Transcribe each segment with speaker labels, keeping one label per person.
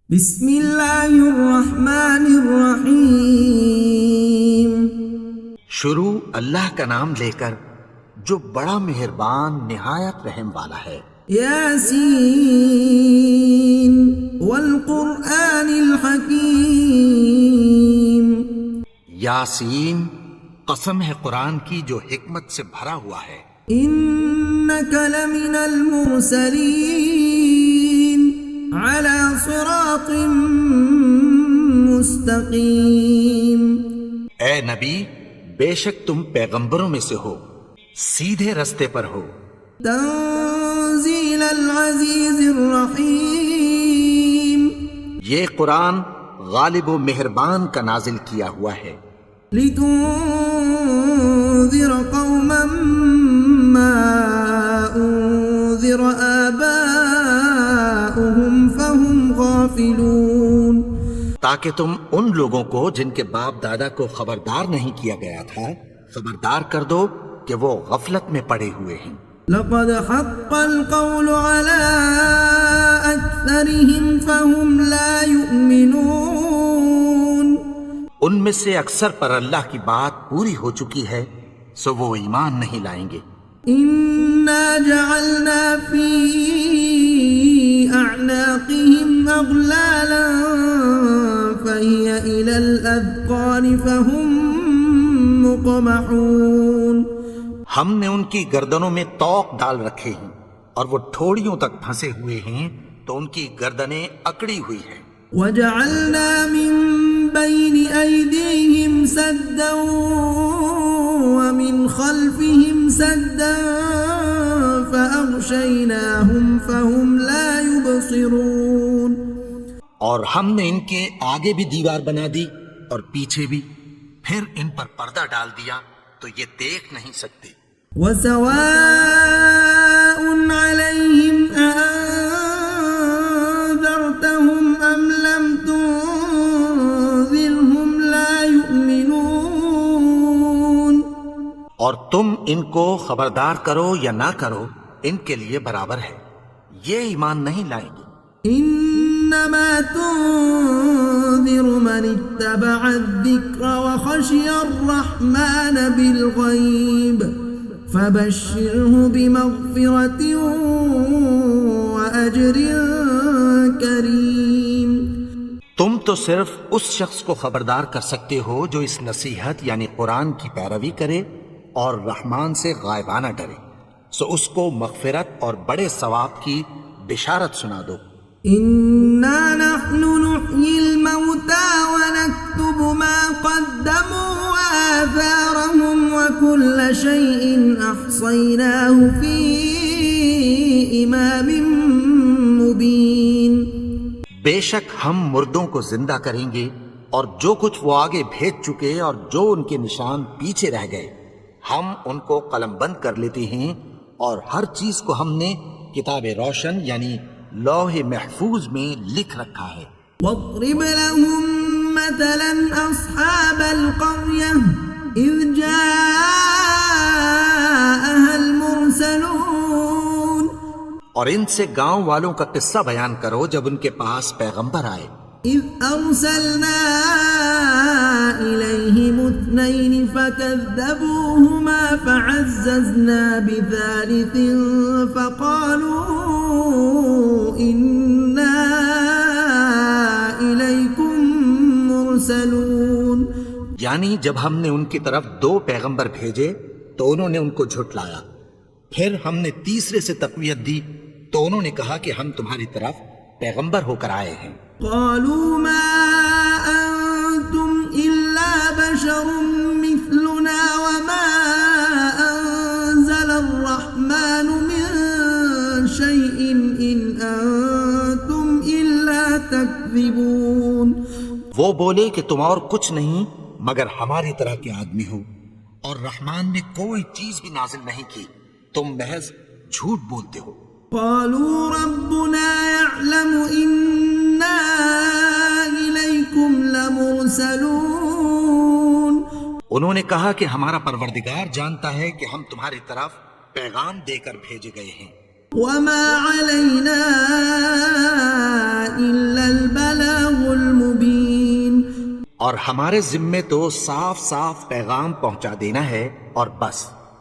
Speaker 1: بسم اللہ الرحمن الرحیم۔
Speaker 2: شروع اللہ کا نام لے کر جو بڑا مہربان نہایت رحم والا ہے۔
Speaker 1: یاسین والقرآن الحکیم۔
Speaker 2: یاسین، قسم ہے قرآن کی جو حکمت سے بھرا ہوا ہے۔
Speaker 1: انک لمن المرسلین علی صراط مستقیم۔
Speaker 2: اے نبی، بے شک تم پیغمبروں میں سے ہو، سیدھے رستے پر ہو۔
Speaker 1: تنزیل العزیز الرحیم۔
Speaker 2: یہ قرآن غالب و مہربان کا نازل کیا ہوا ہے۔
Speaker 1: لتنذر قوما ما انذر آباؤهم فهم غافلون۔
Speaker 2: تاکہ تم ان لوگوں کو جن کے باپ دادا کو خبردار نہیں کیا گیا تھا خبردار کر دو کہ وہ غفلت میں پڑے ہوئے ہیں۔
Speaker 1: لقد حق القول على أكثرهم فهم لا يؤمنون۔
Speaker 2: ان میں سے اکثر پر اللہ کی بات پوری ہو چکی ہے سو وہ ایمان نہیں لائیں گے۔
Speaker 1: إنا جعلنا في أعناقهم أغلالا فهي إلى الأذقان فهم مقمحون۔
Speaker 2: ہم نے ان کی گردنوں میں طوق ڈال رکھے ہیں اور وہ ٹھوڑیوں تک پھنسے ہوئے ہیں تو ان کی گردنیں اکڑی ہوئی ہیں۔
Speaker 1: وجعلنا من بين أيديهم سدا ومن خلفهم سدا فأغشيناهم فهم لا يبصرون۔
Speaker 2: اور ہم نے ان کے آگے بھی دیوار بنا دی اور پیچھے بھی، پھر ان پر پردہ ڈال دیا تو یہ دیکھ نہیں سکتے۔
Speaker 1: وسواء عليهم أأنذرتهم أم لم تنذرهم لا يؤمنون۔
Speaker 2: اور تم ان کو خبردار کرو یا نہ کرو ان کے لیے برابر ہے، یہ ایمان نہیں لائیں گے۔
Speaker 1: انما تنذر من اتبع الذکر وخشی الرحمن بالغیب فبشره بمغفرة وأجر کریم۔
Speaker 2: تم تو صرف اس شخص کو خبردار کر سکتے ہو جو اس نصیحت یعنی قرآن کی پیروی کرے اور رحمان سے غائبانہ ڈرے، سو اس کو مغفرت اور بڑے ثواب کی بشارت سنا دو۔
Speaker 1: انا نحن نحيي الموتى ونكتب ما قدموا وآثارهم وكل شيء أحصيناه في إمام مبين۔
Speaker 2: بے شک ہم مردوں کو زندہ کریں گے اور جو کچھ وہ آگے بھیج چکے اور جو ان کے نشان پیچھے رہ گئے ہم ان کو قلم بند کر لیتے ہیں، اور ہر چیز کو ہم نے کتاب روشن یعنی لوح محفوظ میں لکھ رکھا ہے۔
Speaker 1: واضرب لهم مثلا أصحاب القرية إذ جاءها المرسلون۔
Speaker 2: اور ان سے گاؤں والوں کا قصہ بیان کرو جب ان کے پاس پیغمبر آئے۔
Speaker 1: إذ أرسلنا إليهم اثنين فكذبوهما فعززنا بثالث فقالوا إنا إليكم مرسلون۔
Speaker 2: یعنی جب ہم نے ان کی طرف دو پیغمبر بھیجے تو انہوں نے ان کو جھٹلایا، پھر ہم نے تیسرے سے تقویت دی تو انہوں نے کہا کہ ہم تمہاری طرف پیغمبر ہو کر آئے ہیں۔
Speaker 1: قالوا ما أنتم إلا بشر مثلنا وما أنزل الرحمن من شيء إن أنتم إلا تكذبون۔
Speaker 2: وہ بولے کہ تم اور کچھ نہیں مگر ہماری طرح کے آدمی ہو، اور رحمان نے کوئی چیز بھی نازل نہیں کی، تم محض جھوٹ بولتے ہو۔
Speaker 1: قالوا ربنا يعلم إنا إليكم لمرسلون۔
Speaker 2: انہوں نے کہا کہ ہمارا پروردگار جانتا ہے کہ ہم تمہاری طرف پیغام دے کر بھیجے گئے ہیں۔
Speaker 1: وما علينا إلا البلاغ
Speaker 2: اور ہمارے ذمے تو صاف صاف پیغام پہنچا دینا ہے اور بس.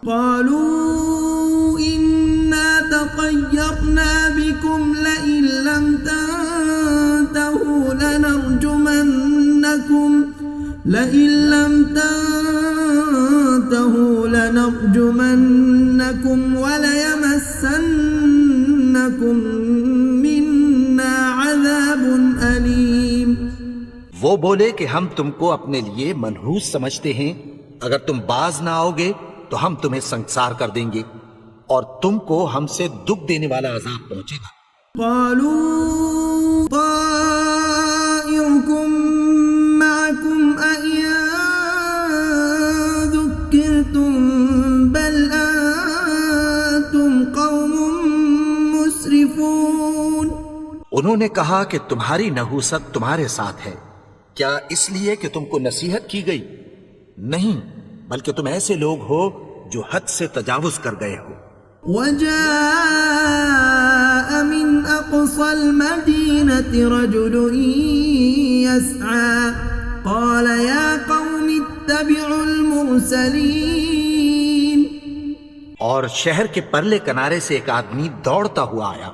Speaker 1: قالوا إنا تطيرنا بكم لئن لم تنتهوا لنرجمنكم وليمسنكم منا عذاب أليم.
Speaker 2: وہ بولے کہ ہم تم کو اپنے لیے منحوس سمجھتے ہیں، اگر تم باز نہ آؤ گے تو ہم تمہیں سنسار کر دیں گے اور تم کو ہم سے دکھ دینے والا عذاب پہنچے گا.
Speaker 1: قالوا طائركم معكم أئن ذكرتم بل أنتم قوم مسرفون.
Speaker 2: انہوں نے کہا کہ تمہاری نحوست تمہارے ساتھ ہے، کیا اس لیے کہ تم کو نصیحت کی گئی؟ نہیں، بلکہ تم ایسے لوگ ہو جو حد سے تجاوز کر گئے ہو.
Speaker 1: وجاء من أقصى المدينة رجل يسعى قال يا قوم اتبعوا المرسلين.
Speaker 2: اور شہر کے پرلے کنارے سے ایک آدمی دوڑتا ہوا آیا،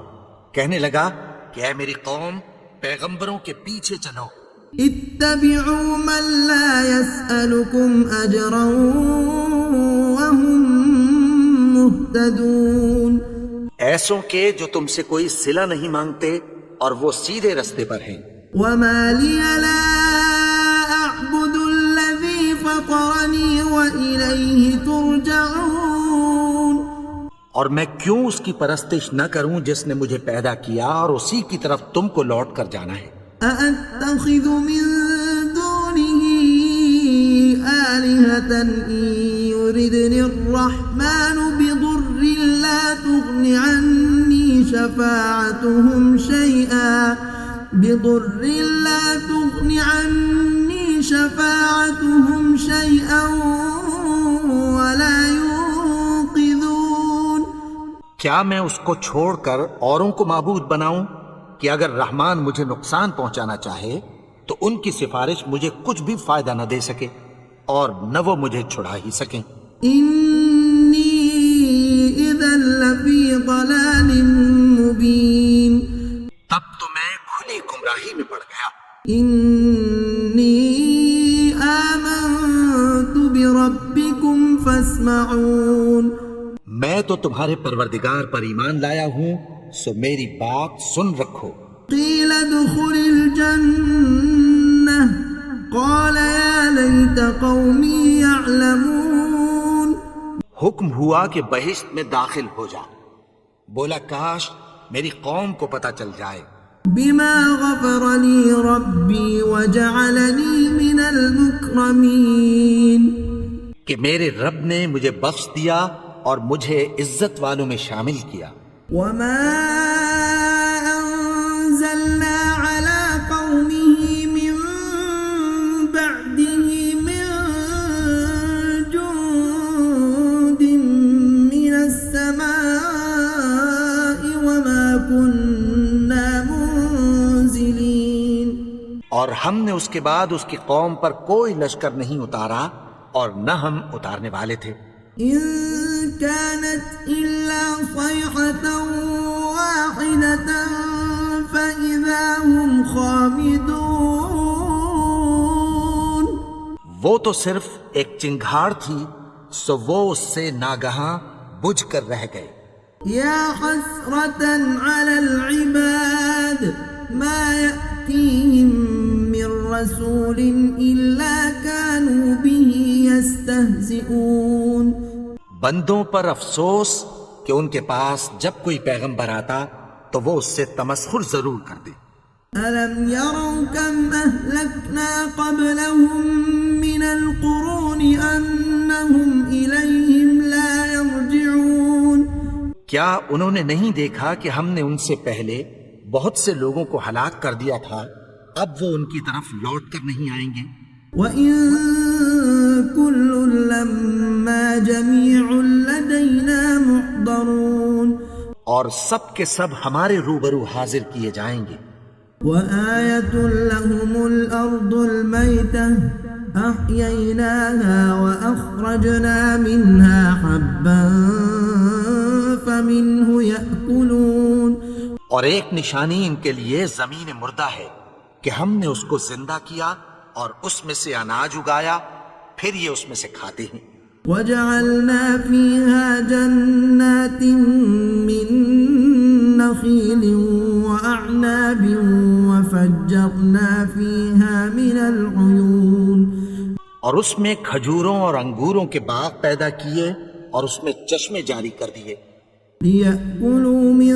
Speaker 2: کہنے لگا کہ اے میری قوم، پیغمبروں کے پیچھے چلو.
Speaker 1: اتبعوا من لا يسألكم أجرا وهم مهتدون.
Speaker 2: ایسوں کے جو تم سے کوئی صلہ نہیں مانگتے اور وہ سیدھے رستے پر ہیں.
Speaker 1: وما لي لا أعبد الذي فطرني وإليه ترجعون.
Speaker 2: اور میں کیوں اس کی پرستش نہ کروں جس نے مجھے پیدا کیا اور اسی کی طرف تم کو لوٹ کر جانا ہے.
Speaker 1: أأتخذ من دونه آلهة إن يردني الرحمن بضر لا تغن عني شفاعتهم شيئا ولا ينقذون.
Speaker 2: کیا میں اس کو چھوڑ کر اوروں کو معبود بناؤں کہ اگر رحمان مجھے نقصان پہنچانا چاہے تو ان کی سفارش مجھے کچھ بھی فائدہ نہ دے سکے اور نہ وہ مجھے چھڑا ہی سکیں.
Speaker 1: انی اذا لفی ضلال مبین.
Speaker 2: تب تو میں کھلی گمراہی میں پڑ گیا.
Speaker 1: انی آمنت بربکم فاسمعون.
Speaker 2: میں تو تمہارے پروردگار پر ایمان لایا ہوں، سو میری بات سن رکھو.
Speaker 1: قیل ادخل الجنہ قال یا لیت قومی یعلمون.
Speaker 2: حکم ہوا کہ بہشت میں داخل ہو جا. بولا کاش میری قوم کو پتہ چل جائے.
Speaker 1: بما غفر لی ربی وجعلنی من المکرمین.
Speaker 2: کہ میرے رب نے مجھے بخش دیا اور مجھے عزت والوں میں شامل کیا.
Speaker 1: وما أنزلنا على قومه من بعده من جند من السماء وما كنا منزلين.
Speaker 2: اور ہم نے اس کے بعد اس کی قوم پر کوئی لشکر نہیں اتارا اور نہ ہم اتارنے والے تھے.
Speaker 1: إن كانت إلا صيحة واحدة فإذا هم خامدون.
Speaker 2: وہ تو صرف ایک چنگھاڑ تھی، سو وہ اس سے ناگہاں بجھ کر رہ گئے.
Speaker 1: يا حسرة على العباد ما يأتيهم من رسول إلا كانوا به يستهزئون.
Speaker 2: بندوں پر افسوس کہ ان کے پاس جب کوئی پیغمبر آتا تو وہ اس سے تمسخر ضرور کرتے.
Speaker 1: ألم يروا كم أهلكنا قبلهم من القرون أنهم إليهم لا يرجعون.
Speaker 2: کیا انہوں نے نہیں دیکھا کہ ہم نے ان سے پہلے بہت سے لوگوں کو ہلاک کر دیا تھا، اب وہ ان کی طرف لوٹ کر نہیں آئیں گے.
Speaker 1: وَإِن كُلٌّ لَمَّا جَمِيعٌ لَدَيْنَا مُحْضَرُونَ.
Speaker 2: اور سب کے سب ہمارے روبرو حاضر کیے جائیں گے.
Speaker 1: وَآيَةٌ لَهُمُ الأرض الميتة أحييناها وأخرجنا منها حبا فمنه يأكلون.
Speaker 2: اور ایک نشانی ان کے لیے زمین مردہ ہے کہ ہم نے اس کو زندہ کیا اور اس میں سے اناج اگایا، پھر یہ اس میں سے کھاتے ہیں.
Speaker 1: وجعلنا فيها جنات من نخيل وأعناب وفجرنا فيها من العيون.
Speaker 2: اور اس میں کھجوروں اور انگوروں کے باغ پیدا کیے اور اس میں چشمے جاری کر دیے.
Speaker 1: ليأكلوا من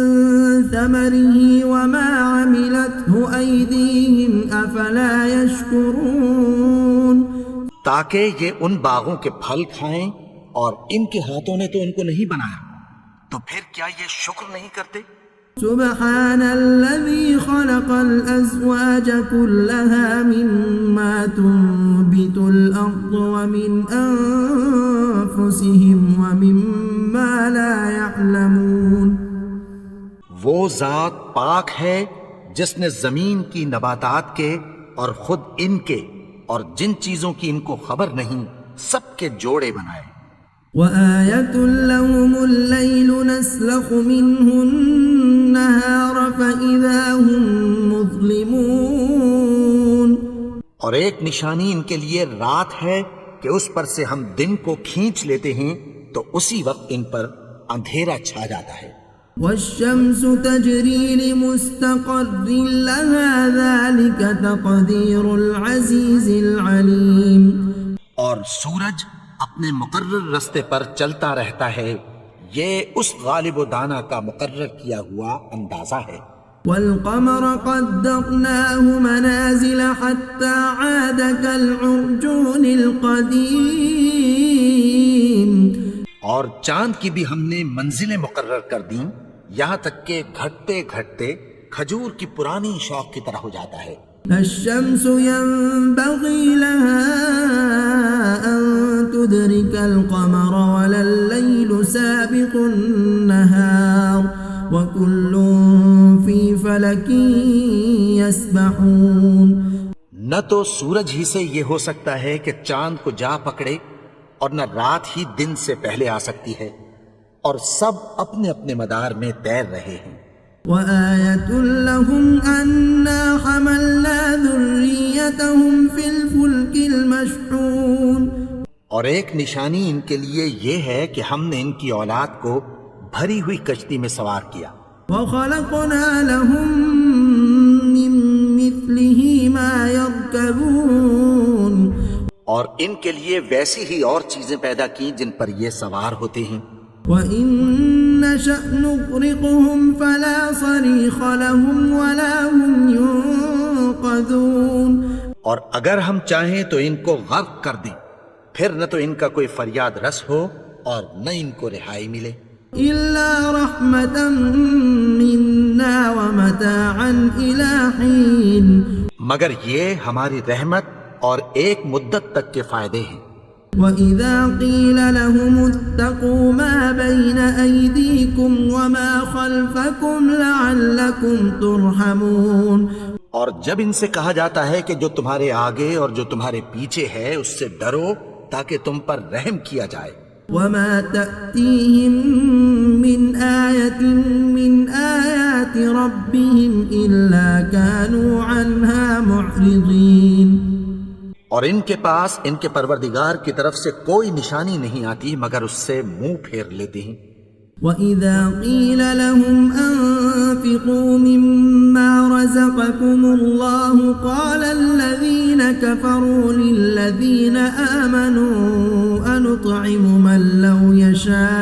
Speaker 1: ثمره وما عملته أيديهم أفلا يشكرون.
Speaker 2: تاکہ یہ ان باغوں کے پھل کھائیں اور ان کے ہاتھوں نے تو ان کو نہیں بنایا، تو پھر کیا یہ شکر نہیں کرتے؟
Speaker 1: سبحان الذي خلق الأزواج كلها مما تنبت الأرض ومن أنفسهم ومما لا يعلمون.
Speaker 2: وہ ذات پاک ہے جس نے زمین کی نباتات کے اور خود ان کے اور جن چیزوں کی ان کو خبر نہیں سب کے جوڑے بنائے.
Speaker 1: وآية لهم الليل نسلخ منه النهار فإذا هم مظلمون.
Speaker 2: اور ایک نشانی ان کے لیے رات ہے کہ اس پر سے ہم دن کو کھینچ لیتے ہیں تو اسی وقت ان پر اندھیرا چھا جاتا ہے.
Speaker 1: والشمس تجري لمستقر لها ذلك تقدير العزيز العليم.
Speaker 2: اور سورج اپنے مقرر رستے پر چلتا رہتا ہے، یہ اس غالب و دانا کا مقرر کیا ہوا اندازہ ہے.
Speaker 1: والقمر قدرناه منازل حتى عاد كالعرجون القديم.
Speaker 2: اور چاند کی بھی ہم نے منزلیں مقرر کر دیں یہاں تک کہ گھٹتے گھٹتے کھجور کی پرانی شوق کی طرح ہو جاتا ہے.
Speaker 1: الشمس ينبغي لها أن تدرك القمر ولا الليل سابق النهار وكل في فلك يسبحون.
Speaker 2: نہ تو سورج ہی سے یہ ہو سکتا ہے کہ چاند کو جا پکڑے اور نہ رات ہی دن سے پہلے آ سکتی ہے، اور سب اپنے اپنے مدار میں تیر رہے ہیں.
Speaker 1: وآية لهم أنا حملنا ذريتهم في الفلك المشحون.
Speaker 2: اور ایک نشانی ان کے لیے یہ ہے کہ ہم نے ان کی اولاد کو بھری ہوئی کشتی میں سوار کیا.
Speaker 1: وخلقنا لهم من مثله ما يركبون.
Speaker 2: اور ان کے لیے ویسی ہی اور چیزیں پیدا کی جن پر یہ سوار ہوتے ہیں.
Speaker 1: وَإِن نَّشَأْ نُغْرِقْهُمْ فَلَا صَرِيخَ لَهُمْ وَلَا هُمْ يُنقَذُونَ. اور اگر ہم چاہیں تو ان کو غرق کر دیں، پھر نہ تو ان کا کوئی فریاد رس ہو اور نہ ان کو رہائی ملے. إِلَّا رَحْمَةً مِنَّا وَمَتَاعًا إِلَى حِينٍ. مگر یہ ہماری رحمت اور ایک مدت تک کے فائدے ہیں. وَإِذَا قِيلَ لَهُمُ اتَّقُوا مَا بَيْنَ أَيْدِيكُمْ وَمَا خَلْفَكُمْ لَعَلَّكُمْ تُرْحَمُونَ. اور جب ان سے کہا جاتا ہے کہ جو تمہارے آگے اور جو تمہارے پیچھے ہے اس سے ڈرو تاکہ تم پر رحم کیا جائے. وَمَا تَأْتِيهِم مِّنْ آيَةٍ مِّنْ آيَاتِ رَبِّهِمْ إِلَّا كَانُوا عَنْهَا مُعْرِضِينَ. اور ان کے پاس ان کے پروردگار کی طرف سے کوئی نشانی نہیں آتی مگر اس سے منہ پھیر لیتے ہیں. وَإِذَا قِيلَ لَهُمْ أَنفِقُوا مِمَّا رَزَقَكُمُ اللَّهُ قَالَ الَّذِينَ كَفَرُوا لِلَّذِينَ آمَنُوا أَنُطْعِمُ مَن لَّوْ يَشَاءُ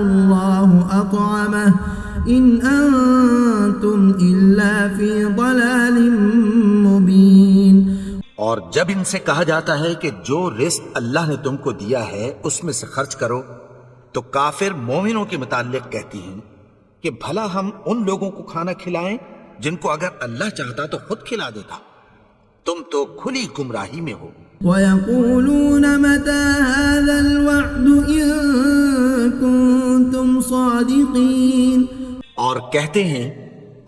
Speaker 1: اللَّهُ أَطْعَمَهُ إِنْ أَنتُمْ إِلَّا فِي ضَلَالٍ مُبِينٍ. اور جب ان سے کہا جاتا ہے کہ جو رزق اللہ نے تم کو دیا ہے اس میں سے خرچ کرو تو کافر مومنوں کے متعلق کہتی ہیں کہ بھلا ہم ان لوگوں کو کھانا کھلائیں جن کو اگر اللہ چاہتا تو خود کھلا دیتا. تم تو کھلی گمراہی میں ہو. وَيَقُولُونَ مَتَى هَذَا الْوَعْدُ إِن كُنتُمْ صَادِقِينَ. اور کہتے ہیں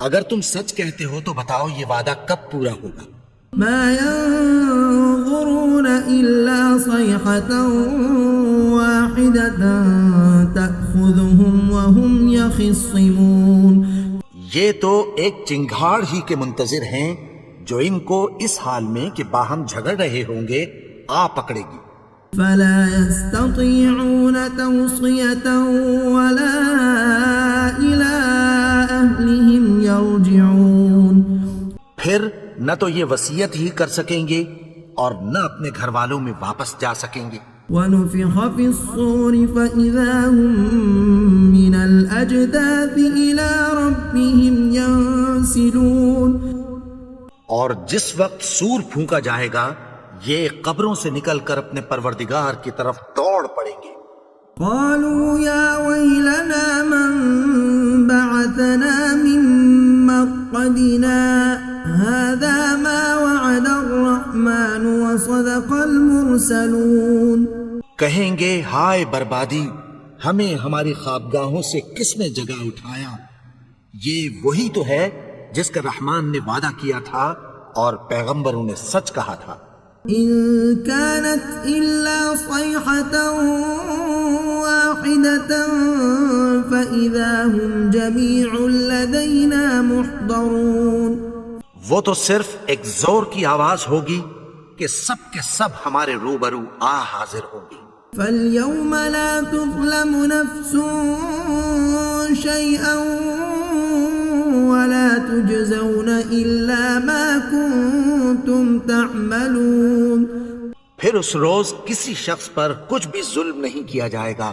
Speaker 2: اگر تم سچ کہتے ہو تو بتاؤ یہ وعدہ کب پورا ہوگا؟
Speaker 3: ما ينظرون إلا صيحة واحدة تأخذهم وهم يخصمون.
Speaker 2: یہ تو ایک چنگھاڑ ہی کے منتظر ہیں جو ان کو اس حال میں کہ باہم جھگڑ رہے ہوں گے آ پکڑے گی.
Speaker 3: فلا يستطيعون توصية ولا إلى أهلهم يرجعون.
Speaker 2: پھر نہ تو یہ وصیت ہی کر سکیں گے اور نہ اپنے گھر والوں میں واپس جا سکیں گے.
Speaker 3: ونفخ في الصور فإذا هم من الأجداث إلى ربهم ينسلون.
Speaker 2: اور جس وقت سور پھونکا جائے گا یہ قبروں سے نکل کر اپنے پروردگار کی طرف دوڑ پڑیں گے.
Speaker 3: قالوا يا ويلنا من بعثنا من مرقدنا هذا ما وعد الرحمن وصدق المرسلون.
Speaker 2: کہیں گے ہائے بربادی، ہمیں ہماری خوابگاہوں سے کس نے جگہ اٹھایا؟ یہ وہی تو ہے جس کا رحمان نے وعدہ کیا تھا اور پیغمبروں نے سچ کہا تھا.
Speaker 3: إن كانت إلا صيحة واحدة فإذا هم جميع لدينا محضرون.
Speaker 2: وہ تو صرف ایک زور کی آواز ہوگی کہ سب کے سب ہمارے روبرو آ حاضر ہوں گی.
Speaker 3: فاليوم لا تظلم نفس شيئا ولا تجزون إلا ما كنتم تعملون.
Speaker 2: پھر اس روز کسی شخص پر کچھ بھی ظلم نہیں کیا جائے گا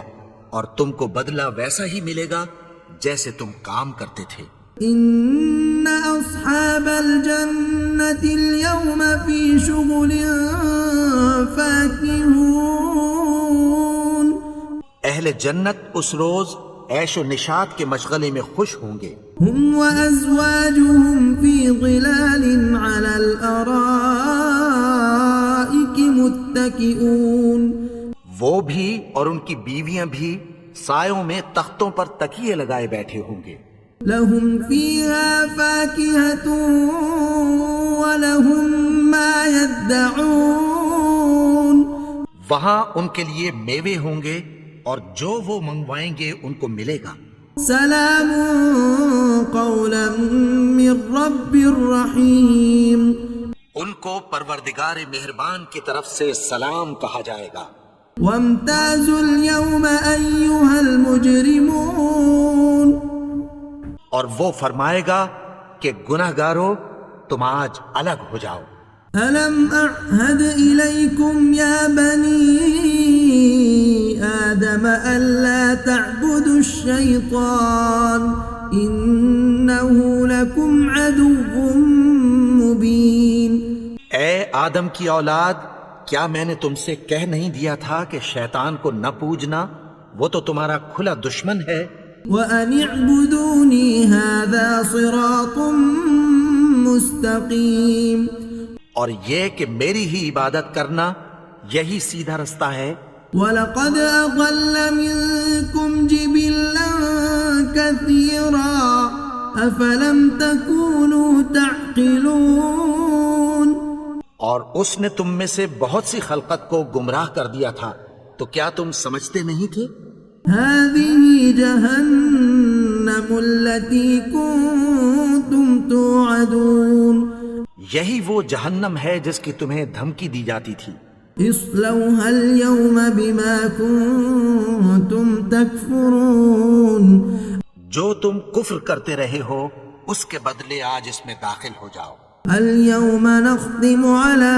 Speaker 2: اور تم کو بدلہ ویسا ہی ملے گا جیسے تم کام کرتے تھے.
Speaker 3: إن أصحاب الجنة اليوم في شغل فاكهون.
Speaker 2: اہل جنت اس روز عیش و نشاط کے مشغلے میں خوش ہوں گے.
Speaker 3: هم وأزواجهم في ظلال على الأرائك متكئون.
Speaker 2: وہ بھی اور ان کی بیویاں بھی سایوں میں تختوں پر تکیے لگائے بیٹھے ہوں گے.
Speaker 3: لهم فيها فاكهة ولهم ما يدعون.
Speaker 2: وہاں ان کے لیے میوے ہوں گے اور جو وہ منگوائیں گے ان کو ملے گا.
Speaker 3: سلام قولا من رب رحیم.
Speaker 2: ان کو پروردگار مہربان کی طرف سے سلام کہا جائے گا.
Speaker 3: وامتازوا اليوم أيها المجرمون.
Speaker 2: اور وہ فرمائے گا کہ گناہگارو تم آج الگ ہو جاؤ.
Speaker 3: ألم أعهد إليكم يا بني آدم ألا تعبدوا الشيطان إنه لكم عدو مبين.
Speaker 2: اے آدم کی اولاد، کیا میں نے تم سے کہہ نہیں دیا تھا کہ شیطان کو نہ پوجنا، وہ تو تمہارا کھلا دشمن ہے.
Speaker 3: وَأَنِ اعْبُدُونِي هَذَا صِرَاطٌ مُسْتَقِيمٌ.
Speaker 2: اور یہ کہ میری ہی عبادت کرنا یہی سیدھا رستہ ہے.
Speaker 3: وَلَقَدْ أَضَلَّ مِنكُمْ جِبِلًّا كَثِيرًا أَفَلَمْ تَكُونُوا تَعْقِلُونَ.
Speaker 2: اور اس نے تم میں سے بہت سی خلقت کو گمراہ کر دیا تھا، تو کیا تم سمجھتے نہیں تھے؟
Speaker 3: هَذِهِ جَهَنَّمُ الَّتِي كُنتُمْ تُوعَدُونَ.
Speaker 2: یہی وہ جہنم ہے جس کی تمہیں دھمکی دی جاتی تھی.
Speaker 3: اصلوها اليوم بما كنتم تكفرون.
Speaker 2: جو تم کفر کرتے رہے ہو اس کے بدلے آج اس میں داخل ہو جاؤ.
Speaker 3: اليوم نختم على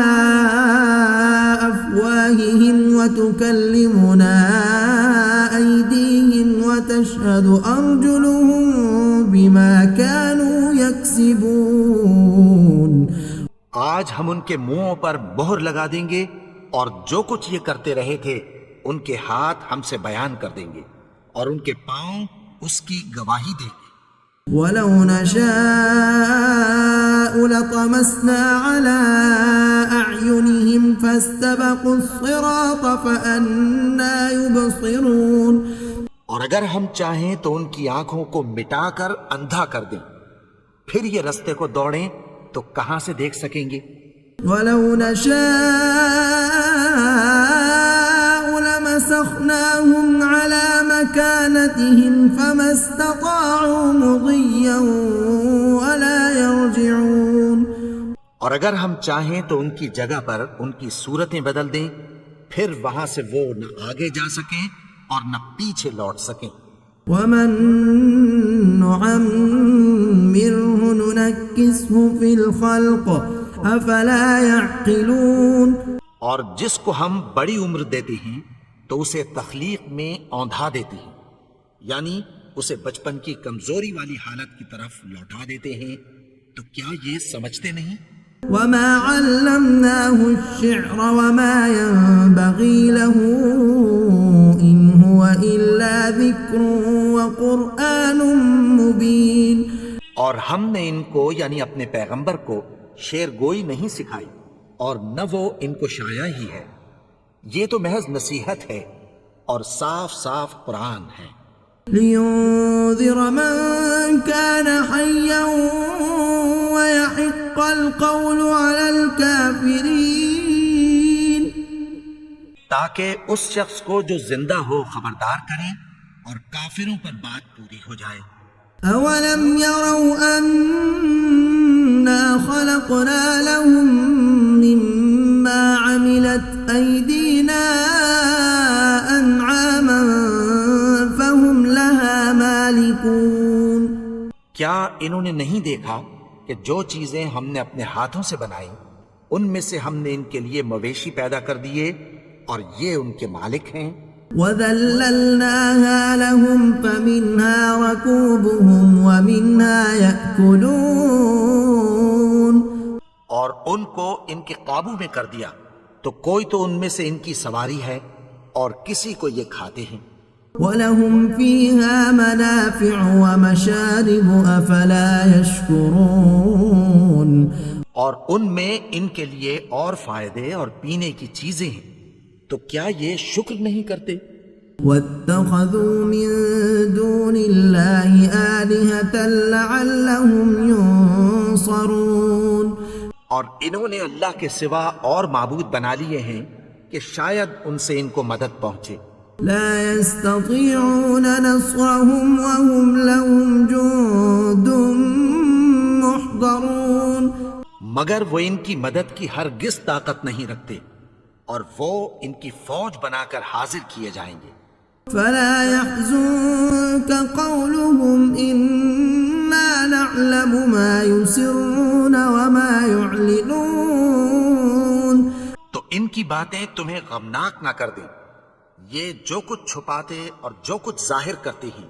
Speaker 3: أفواههم وتكلمنا أيديهم وتشهد أرجلهم بما كانوا يكسبون.
Speaker 2: آج ہم ان کے منہوں پر مہر لگا دیں گے اور جو کچھ یہ کرتے رہے تھے ان کے ہاتھ ہم سے بیان کر دیں گے اور ان کے پاؤں اس کی گواہی دیں گے.
Speaker 3: وَلَوْ نَشَاءُ لَطَمَسْنَا عَلَىٰ أَعْيُنِهِمْ فَاسْتَبَقُوا الصِّرَاطَ فَأَنَّىٰ يُبْصِرُونَ.
Speaker 2: اور اگر ہم چاہیں تو ان کی آنکھوں کو مٹا کر اندھا کر دیں، پھر یہ رستے کو دوڑیں تو کہاں سے دیکھ سکیں گے؟
Speaker 3: ولو نشاء لمسخناهم على مكانتهم فما استطاعوا مضيا ولا يرجعون.
Speaker 2: اور اگر ہم چاہیں تو ان کی جگہ پر ان کی صورتیں بدل دیں، پھر وہاں سے وہ نہ آگے جا سکیں اور نہ پیچھے لوٹ سکیں.
Speaker 3: ومن نعمره ننكسه في الخلق افلا يعقلون.
Speaker 2: اور جس کو ہم بڑی عمر دیتے ہیں تو اسے تخلیق میں اوندھا دیتے ہیں، یعنی اسے بچپن کی کمزوری والی حالت کی طرف لوٹا دیتے ہیں. تو کیا یہ سمجھتے نہیں؟
Speaker 3: وما علمناه الشعر وما ينبغي له إن هو إلا ذكر وقرآن مبين.
Speaker 2: اور ہم نے ان کو یعنی اپنے پیغمبر کو شعر گوئی نہیں سکھائی اور نہ وہ ان کو شاعری ہی ہے، یہ تو محض نصیحت ہے اور صاف صاف قرآن ہے.
Speaker 3: لينذر من كان حيا ويحق القول على الكافرين.
Speaker 2: تاکہ اس شخص کو جو زندہ ہو خبردار کریں اور کافروں پر بات پوری ہو جائے.
Speaker 3: أولم يروا أنا خلقنا لهم مما عملت أيدينا أنعاما فهم لها مالكون.
Speaker 2: کیا انہوں نے نہیں دیکھا کہ جو چیزیں ہم نے اپنے ہاتھوں سے بنائی ان میں سے ہم نے ان کے لیے مویشی پیدا کر دیے اور یہ ان کے مالک ہیں.
Speaker 3: وَذَلَّلْنَاهَا لَهُمْ فَمِنْهَا رَكُوبُهُمْ وَمِنْهَا يَأْكُلُونَ.
Speaker 2: اور ان کو ان کے قابو میں کر دیا تو کوئی تو ان میں سے ان کی سواری ہے اور کسی کو یہ کھاتے ہیں.
Speaker 3: وَلَهُمْ فِيهَا مَنَافِعُ وَمَشَارِبُ أَفَلَا يَشْكُرُونَ.
Speaker 2: اور ان میں ان کے لیے اور فائدے اور پینے کی چیزیں ہیں، تو کیا یہ شکر نہیں کرتے؟
Speaker 3: وَاتَّخَذُوا مِن دُونِ اللَّهِ آلِهَةً لَعَلَّهُمْ يُنصَرُونَ.
Speaker 2: اور انہوں نے اللہ کے سوا اور معبود بنا لیے ہیں کہ شاید ان سے ان کو مدد پہنچے.
Speaker 3: لا يستطيعون نصرهم وهم لهم جند محضرون.
Speaker 2: مگر وہ ان کی مدد کی ہرگز طاقت نہیں رکھتے اور وہ ان کی فوج بنا کر حاضر کیے جائیں گے.
Speaker 3: فلا يحزنك قولهم إنا نعلم ما يسرون وما يعلنون.
Speaker 2: تو ان کی باتیں تمہیں غمناک نہ کر دیں، یہ جو کچھ چھپاتے اور جو کچھ ظاہر کرتے ہیں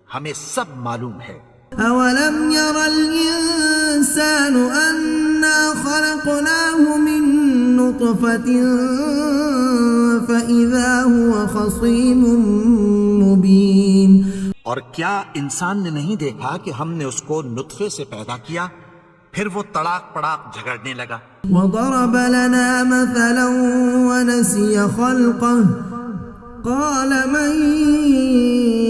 Speaker 2: ہمیں سب معلوم ہے.
Speaker 3: أولم ير الإنسان أنا خلقناه من نطفة فإذا هو خصيم مبين.
Speaker 2: اور کیا انسان نے نہیں دیکھا کہ ہم نے اس کو نطفے سے پیدا کیا پھر وہ تڑاک پڑاک جھگڑنے لگا.
Speaker 3: وضرب لنا مثلا ونسي خلقه قال من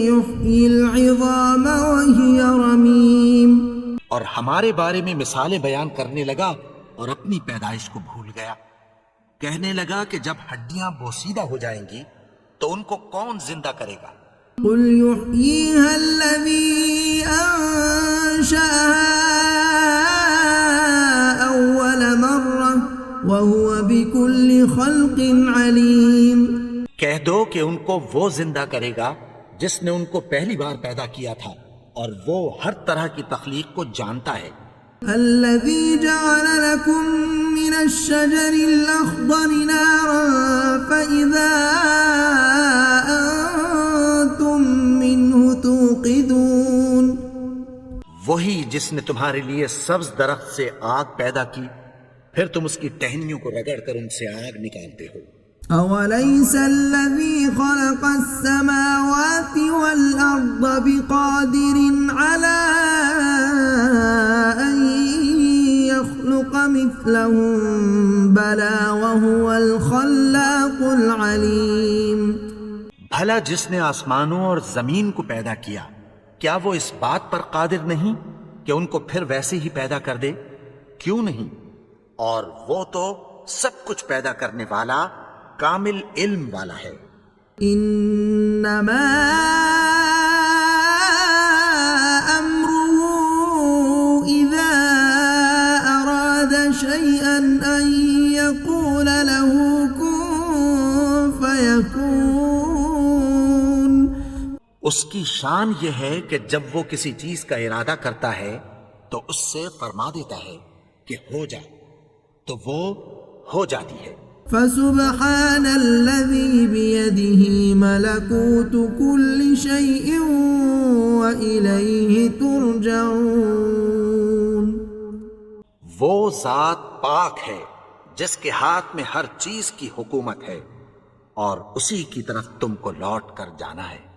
Speaker 3: يحيي العظام وهي رميم.
Speaker 2: اور ہمارے بارے میں مثالیں بیان کرنے لگا اور اپنی پیدائش کو بھول گیا. کہنے لگا کہ جب ہڈیاں بوسیدہ ہو جائیں گی تو ان کو کون زندہ کرے گا؟
Speaker 3: قل يحييها الذي أنشأها أول مرة وهو بكل خلق عليم.
Speaker 2: کہہ دو کہ ان کو وہ زندہ کرے گا جس نے ان کو پہلی بار پیدا کیا تھا اور وہ ہر طرح کی تخلیق کو جانتا ہے.
Speaker 3: الذي جعل لكم من الشجر الأخضر نارا فإذا أنتم منه توقدون.
Speaker 2: وہی جس نے تمہارے لیے سبز درخت سے آگ پیدا کی پھر تم اس کی ٹہنیوں کو رگڑ کر ان سے آگ نکالتے ہو.
Speaker 3: أوليس الذي خلق السماوات والأرض بقادر على أن يخلق مثلهم بلى وهو الخلاق العليم.
Speaker 2: بھلا جس نے آسمانوں اور زمین کو پیدا کیا کیا وہ اس بات پر قادر نہیں کہ ان کو پھر ویسے ہی پیدا کر دے؟ کیوں نہیں؟ اور وہ تو سب کچھ پیدا کرنے والا کامل علم والا ہے۔
Speaker 3: انما امره اذا اراد شيئا ان يقول له كن فيكون۔
Speaker 2: اس کی شان یہ ہے کہ جب وہ کسی چیز کا ارادہ کرتا ہے تو اس سے فرما دیتا ہے کہ ہو جا، تو وہ ہو جاتی ہے۔
Speaker 3: فسبحان الذي بيده ملكوت كل شيء وإليه ترجعون۔
Speaker 2: وہ ذات پاک ہے جس کے ہاتھ میں ہر چیز کی حکومت ہے، اور اسی کی طرف تم کو لوٹ کر جانا ہے۔